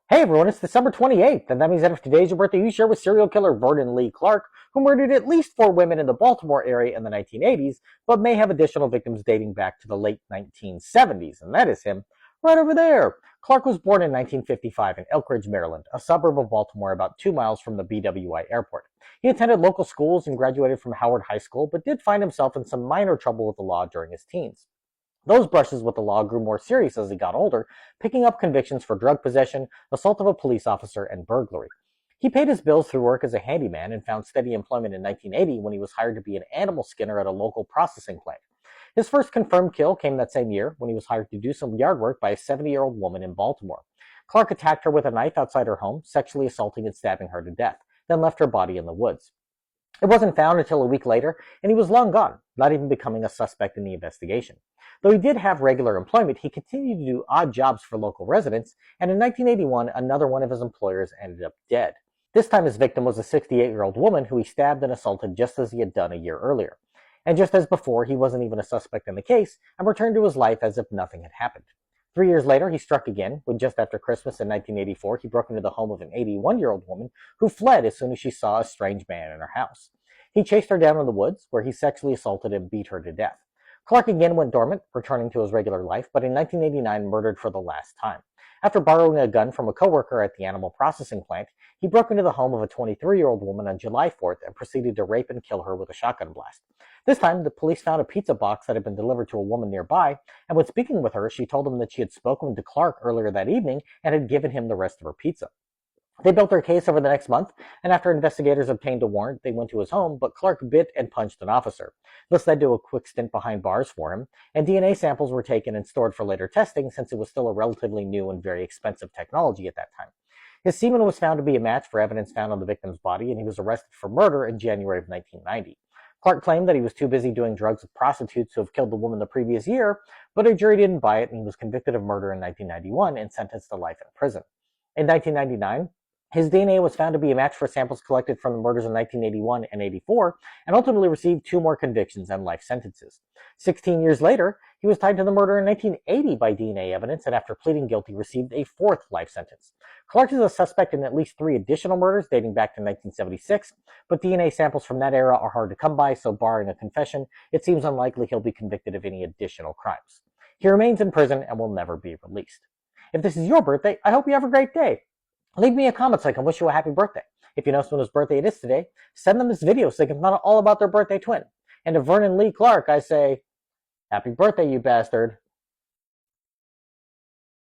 Hey everyone, it's December 28th, and that means that if today's your birthday, you share with serial killer Vernon Lee Clark, who murdered at least 4 women in the Baltimore area in the 1980s, but may have additional victims dating back to the late 1970s, and that is him, right over there. Clark was born in 1955 in Elk Ridge, Maryland, a suburb of Baltimore about 2 miles from the BWI airport. He attended local schools and graduated from Howard High School, but did find himself in some minor trouble with the law during his teens. Those brushes with the law grew more serious as he got older, picking up convictions for drug possession, assault of a police officer, and burglary. He paid his bills through work as a handyman and found steady employment in 1980 when he was hired to be an animal skinner at a local processing plant. His first confirmed kill came that same year when he was hired to do some yard work by a 70-year-old woman in Baltimore. Clark attacked her with a knife outside her home, sexually assaulting and stabbing her to death, then left her body in the woods. It wasn't found until a week later, and he was long gone, not even becoming a suspect in the investigation. Though he did have regular employment, he continued to do odd jobs for local residents, and in 1981, another one of his employers ended up dead. This time his victim was a 68-year-old woman who he stabbed and assaulted just as he had done a year earlier. And just as before, he wasn't even a suspect in the case and returned to his life as if nothing had happened. 3 years later, he struck again, when just after Christmas in 1984, he broke into the home of an 81-year-old woman who fled as soon as she saw a strange man in her house. He chased her down in the woods, where he sexually assaulted and beat her to death. Clark again went dormant, returning to his regular life, but in 1989 murdered for the last time. After borrowing a gun from a coworker at the animal processing plant, he broke into the home of a 23-year-old woman on July 4th and proceeded to rape and kill her with a shotgun blast. This time, the police found a pizza box that had been delivered to a woman nearby, and when speaking with her, she told him that she had spoken to Clark earlier that evening and had given him the rest of her pizza. They built their case over the next month, and after investigators obtained a warrant, they went to his home, but Clark bit and punched an officer. This led to a quick stint behind bars for him, and DNA samples were taken and stored for later testing since it was still a relatively new and very expensive technology at that time. His semen was found to be a match for evidence found on the victim's body, and he was arrested for murder in January of 1990. Clark claimed that he was too busy doing drugs with prostitutes who have killed the woman the previous year, but a jury didn't buy it, and he was convicted of murder in 1991 and sentenced to life in prison. In 1999, his DNA was found to be a match for samples collected from the murders in 1981 and 84, and ultimately received 2 more convictions and life sentences. 16 years later, he was tied to the murder in 1980 by DNA evidence, and after pleading guilty, received a 4th life sentence. Clark is a suspect in at least 3 additional murders dating back to 1976, but DNA samples from that era are hard to come by, so barring a confession, it seems unlikely he'll be convicted of any additional crimes. He remains in prison and will never be released. If this is your birthday, I hope you have a great day. Leave me a comment so I can wish you a happy birthday. If you know someone whose birthday it is today, send them this video so they can find out all about their birthday twin. And to Vernon Lee Clark, I say, happy birthday, you bastard.